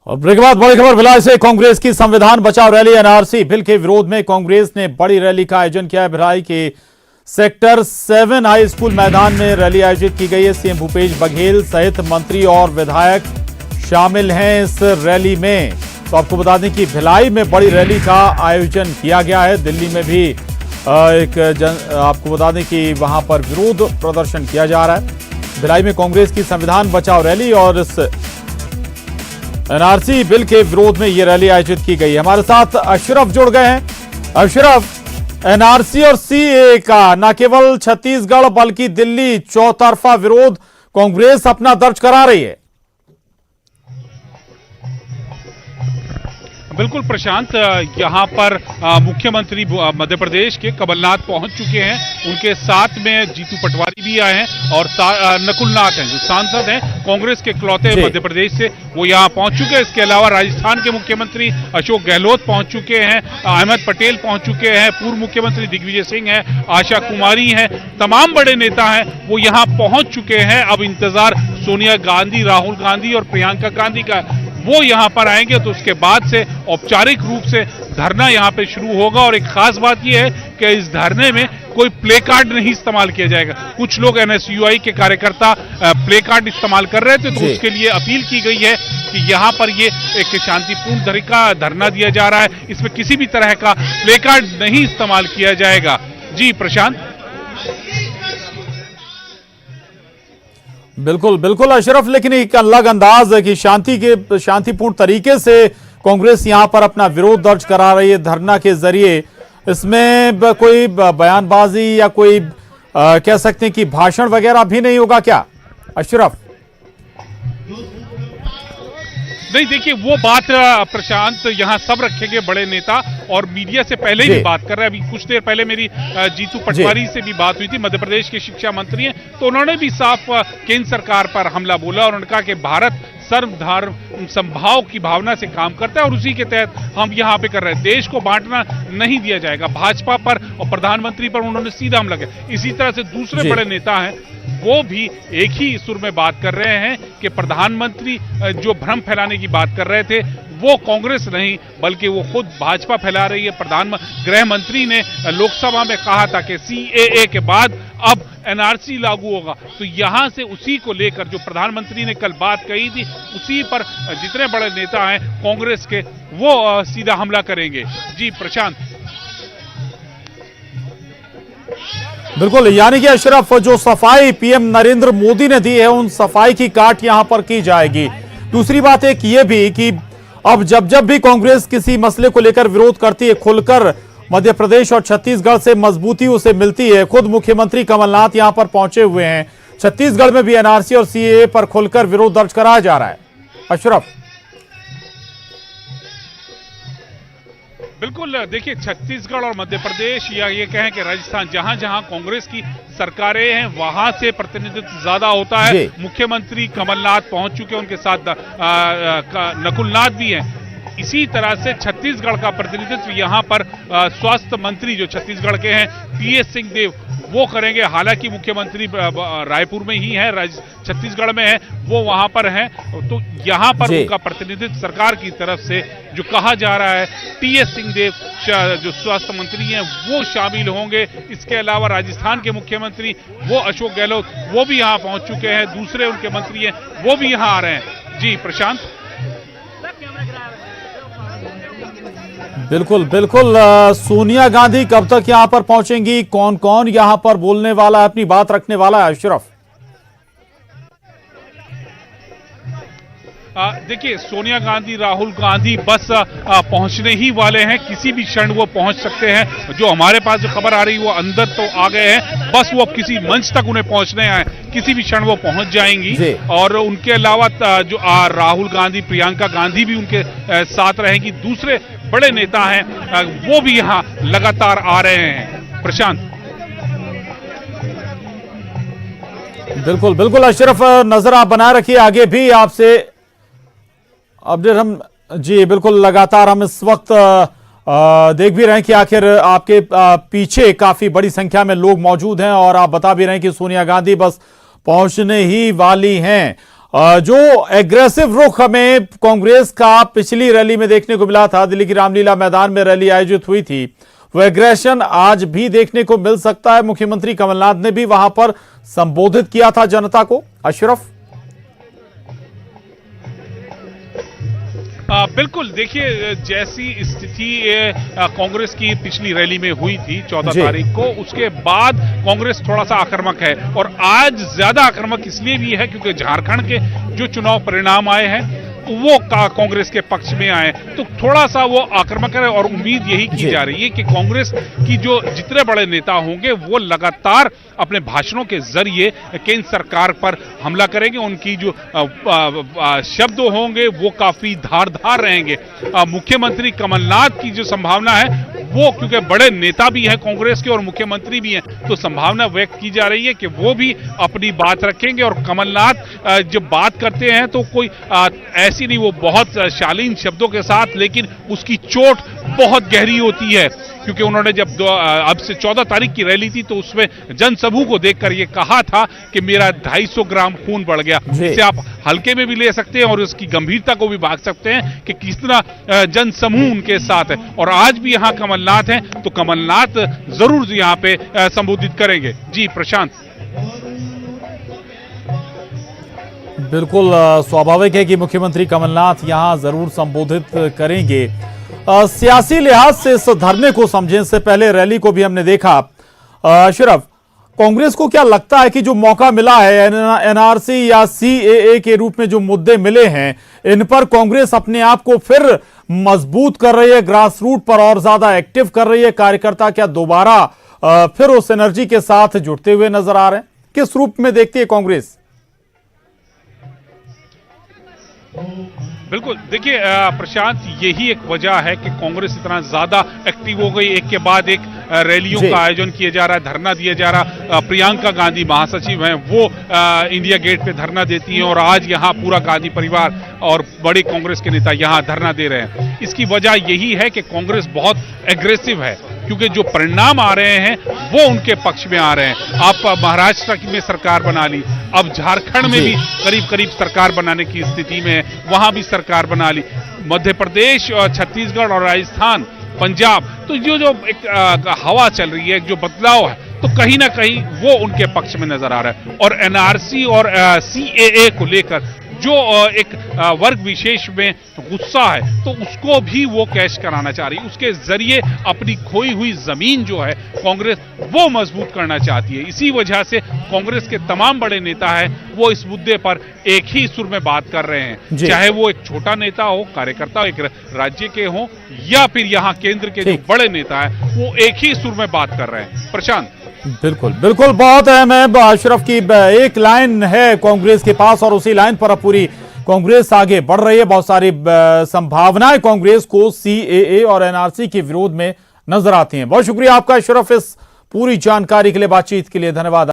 और ब्रेक के बाद बड़ी खबर भिलाई से कांग्रेस की संविधान बचाओ रैली एनआरसी बिल के विरोध में कांग्रेस ने बड़ी रैली का आयोजन किया है। भिलाई के सेक्टर 7 हाई स्कूल मैदान में रैली आयोजित की गई है। सीएम भूपेश बघेल सहित मंत्री और विधायक शामिल हैं इस रैली में। तो आपको बता दें कि भिलाई में बड़ी रैली का आयोजन किया गया है। दिल्ली में भी आपको बता दें कि वहां पर विरोध प्रदर्शन किया जा रहा है। भिलाई में कांग्रेस की संविधान बचाओ रैली और इस एनआरसी बिल के विरोध में यह रैली आयोजित की गई है। हमारे साथ अशरफ जुड़ गए हैं। अशरफ, एनआरसी और सीएए का न केवल छत्तीसगढ़ बल्कि दिल्ली चौतरफा विरोध कांग्रेस अपना दर्ज करा रही है। बिल्कुल प्रशांत, यहाँ पर मुख्यमंत्री मध्य प्रदेश के कमलनाथ पहुंच चुके हैं। उनके साथ में जीतू पटवारी भी आए हैं और नकुलनाथ हैं जो सांसद हैं कांग्रेस के इकलौते मध्य प्रदेश से, वो यहाँ पहुंच चुके हैं। इसके अलावा राजस्थान के मुख्यमंत्री अशोक गहलोत पहुंच चुके हैं, अहमद पटेल पहुंच चुके हैं, पूर्व मुख्यमंत्री दिग्विजय सिंह हैं, आशा कुमारी हैं, तमाम बड़े नेता हैं वो यहाँ पहुंच चुके हैं। अब इंतजार सोनिया गांधी, राहुल गांधी और प्रियंका गांधी का, वो यहां पर आएंगे तो उसके बाद से औपचारिक रूप से धरना यहां पे शुरू होगा। और एक खास बात यह है कि इस धरने में कोई प्ले कार्ड नहीं इस्तेमाल किया जाएगा। कुछ लोग एनएसयूआई के कार्यकर्ता प्ले कार्ड इस्तेमाल कर रहे थे, तो उसके लिए अपील की गई है कि यहां पर ये एक शांतिपूर्ण तरीका धरना दिया जा रहा है, इसमें किसी भी तरह का प्ले कार्ड नहीं इस्तेमाल किया जाएगा। जी प्रशांत। बिल्कुल बिल्कुल अशरफ, लेकिन एक अलग अंदाज है कि शांतिपूर्ण तरीके से कांग्रेस यहां पर अपना विरोध दर्ज करा रही है धरना के जरिए। इसमें कोई बयानबाजी या कोई कह सकते हैं कि भाषण वगैरह भी नहीं होगा क्या अशरफ? नहीं, देखिए वो बात प्रशांत यहाँ सब रखेंगे बड़े नेता, और मीडिया से पहले ही भी बात कर रहे हैं। अभी कुछ देर पहले मेरी जीतू पटवारी से भी बात हुई थी, मध्य प्रदेश के शिक्षा मंत्री हैं, तो उन्होंने भी साफ केंद्र सरकार पर हमला बोला और उन्होंने कहा कि भारत सर्वधर्म समभाव की भावना से काम करता है और उसी के तहत हम यहाँ पे कर रहे हैं। देश को बांटना नहीं दिया जाएगा। भाजपा पर और प्रधानमंत्री पर उन्होंने सीधा हमला किया। इसी तरह से दूसरे बड़े नेता हैं वो भी एक ही सुर में बात कर रहे हैं कि प्रधानमंत्री जो भ्रम फैलाने की बात कर रहे थे वो कांग्रेस नहीं बल्कि वो खुद भाजपा फैला रही है। गृह मंत्री ने लोकसभा में कहा था कि सीएए के बाद अब एनआरसी लागू होगा, तो यहां से उसी को लेकर जो प्रधानमंत्री ने कल बात कही थी उसी पर जितने बड़े नेता हैं कांग्रेस के वो सीधा हमला करेंगे। जी प्रशांत। बिल्कुल, यानी कि अशरफ जो सफाई पीएम नरेंद्र मोदी ने दी है उन सफाई की काट यहां पर की जाएगी। दूसरी बात एक ये भी कि अब जब भी कांग्रेस किसी मसले को लेकर विरोध करती है खुलकर मध्य प्रदेश और छत्तीसगढ़ से मजबूती उसे मिलती है। खुद मुख्यमंत्री कमलनाथ यहां पर पहुंचे हुए हैं। छत्तीसगढ़ में भी एनआरसी और सीएए पर खुलकर विरोध दर्ज कराया जा रहा है अशरफ। बिल्कुल, देखिए छत्तीसगढ़ और मध्य प्रदेश या ये कहें कि राजस्थान, जहां जहां कांग्रेस की सरकारें हैं वहां से प्रतिनिधित्व ज्यादा होता है। मुख्यमंत्री कमलनाथ पहुंच चुके हैं, उनके साथ नकुलनाथ भी हैं। इसी तरह से छत्तीसगढ़ का प्रतिनिधित्व यहां पर स्वास्थ्य मंत्री जो छत्तीसगढ़ के हैं टीएस सिंहदेव वो करेंगे। हालांकि मुख्यमंत्री रायपुर में ही है, छत्तीसगढ़ में है, वो वहां पर हैं, तो यहां पर उनका प्रतिनिधित्व सरकार की तरफ से जो कहा जा रहा है टीएस सिंहदेव जो स्वास्थ्य मंत्री हैं वो शामिल होंगे। इसके अलावा राजस्थान के मुख्यमंत्री वो अशोक गहलोत वो भी यहां पहुंच चुके हैं, दूसरे उनके मंत्री हैं वो भी यहां आ रहे हैं। जी प्रशांत। बिल्कुल बिल्कुल, सोनिया गांधी कब तक यहां पर पहुंचेंगी, कौन कौन यहां पर बोलने वाला है, अपनी बात रखने वाला है अशरफ? देखिए सोनिया गांधी, राहुल गांधी बस पहुंचने ही वाले हैं, किसी भी क्षण वो पहुंच सकते हैं। जो हमारे पास जो खबर आ रही है वो अंदर तो आ गए हैं, बस वो अब किसी मंच तक उन्हें पहुंचने आए, किसी भी क्षण वो पहुंच जाएंगी। और उनके अलावा जो राहुल गांधी, प्रियंका गांधी भी उनके साथ रहेंगी। दूसरे बड़े नेता हैं वो भी यहाँ लगातार आ रहे हैं। प्रशांत। बिल्कुल बिल्कुल अशरफ, नजर आप बनाए रखिए, आगे भी आपसे अपडेट हम जी बिल्कुल लगातार हम इस वक्त देख भी रहे हैं कि आखिर आपके पीछे काफी बड़ी संख्या में लोग मौजूद हैं और आप बता भी रहे हैं कि सोनिया गांधी बस पहुंचने ही वाली हैं। जो एग्रेसिव रुख हमें कांग्रेस का पिछली रैली में देखने को मिला था, दिल्ली की रामलीला मैदान में रैली आयोजित हुई थी, वो एग्रेशन आज भी देखने को मिल सकता है। मुख्यमंत्री कमलनाथ ने भी वहां पर संबोधित किया था जनता को। अशरफ, बिल्कुल, देखिए जैसी स्थिति कांग्रेस की पिछली रैली में हुई थी 14 तारीख को, उसके बाद कांग्रेस थोड़ा सा आक्रामक है और आज ज्यादा आक्रामक इसलिए भी है क्योंकि झारखंड के जो चुनाव परिणाम आए हैं वो कांग्रेस के पक्ष में आए, तो थोड़ा सा वो आक्रामक है और उम्मीद यही की जा रही है कि कांग्रेस की जो जितने बड़े नेता होंगे वो लगातार अपने भाषणों के जरिए केंद्र सरकार पर हमला करेंगे। उनकी जो शब्द होंगे वो काफी धारदार रहेंगे। मुख्यमंत्री कमलनाथ की जो संभावना है वो, क्योंकि बड़े नेता भी हैं कांग्रेस के और मुख्यमंत्री भी हैं, तो संभावना व्यक्त की जा रही है कि वो भी अपनी बात रखेंगे। और कमलनाथ जब बात करते हैं तो कोई ऐसी नहीं, वो बहुत शालीन शब्दों के साथ, लेकिन उसकी चोट बहुत गहरी होती है, क्योंकि उन्होंने जब अब से 14 तारीख की रैली थी तो उसमें जनसमूह को देखकर ये कहा था कि मेरा 250 ग्राम खून बढ़ गया। इसे आप हल्के में भी ले सकते हैं और उसकी गंभीरता को भी भाग सकते हैं कि कितना जनसमूह उनके साथ है। और आज भी यहाँ कमलनाथ हैं तो कमलनाथ जरूर यहाँ पे संबोधित करेंगे। जी प्रशांत। बिल्कुल स्वाभाविक है कि मुख्यमंत्री कमलनाथ यहां जरूर संबोधित करेंगे। सियासी लिहाज से इस धरने को समझें, इससे पहले रैली को भी हमने देखा। अशरफ, कांग्रेस को क्या लगता है कि जो मौका मिला है एनआरसी या सीएए के रूप में जो मुद्दे मिले हैं, इन पर कांग्रेस अपने आप को फिर मजबूत कर रही है, ग्रास रूट पर और ज्यादा एक्टिव कर रही है? कार्यकर्ता क्या दोबारा फिर उस एनर्जी के साथ जुड़ते हुए नजर आ रहे हैं? किस रूप में देखती है कांग्रेस? बिल्कुल, देखिए प्रशांत, यही एक वजह है कि कांग्रेस इतना ज्यादा एक्टिव हो गई। एक के बाद एक रैलियों का आयोजन किया जा रहा है, धरना दिया जा रहा। प्रियंका गांधी महासचिव हैं, वो इंडिया गेट पे धरना देती हैं और आज यहाँ पूरा गांधी परिवार और बड़े कांग्रेस के नेता यहाँ धरना दे रहे हैं। इसकी वजह यही है कि कांग्रेस बहुत एग्रेसिव है, क्योंकि जो परिणाम आ रहे हैं वो उनके पक्ष में आ रहे हैं। आप महाराष्ट्र में सरकार बना ली, अब झारखंड में भी करीब करीब सरकार बनाने की स्थिति में है, वहां भी सरकार बना ली। मध्य प्रदेश और छत्तीसगढ़ और राजस्थान, पंजाब, तो जो एक हवा चल रही है, जो बदलाव है, तो कहीं ना कहीं वो उनके पक्ष में नजर आ रहा है। और एनआरसी और सीएए को लेकर जो एक वर्ग विशेष में गुस्सा है, तो उसको भी वो कैश कराना चाह रही है। उसके जरिए अपनी खोई हुई जमीन जो है कांग्रेस वो मजबूत करना चाहती है। इसी वजह से कांग्रेस के तमाम बड़े नेता हैं वो इस मुद्दे पर एक ही सुर में बात कर रहे हैं, चाहे वो एक छोटा नेता हो, कार्यकर्ता एक राज्य के हो, या फिर यहाँ केंद्र के जो बड़े नेता है वो एक ही सुर में बात कर रहे हैं। प्रशांत। बिल्कुल बिल्कुल, बहुत अहम है अशरफ की एक लाइन है कांग्रेस के पास और उसी लाइन पर अब पूरी कांग्रेस आगे बढ़ रही है। बहुत सारी संभावनाएं कांग्रेस को सीएए और एनआरसी के विरोध में नजर आती हैं। बहुत शुक्रिया आपका अशरफ, इस पूरी जानकारी के लिए, बातचीत के लिए धन्यवाद।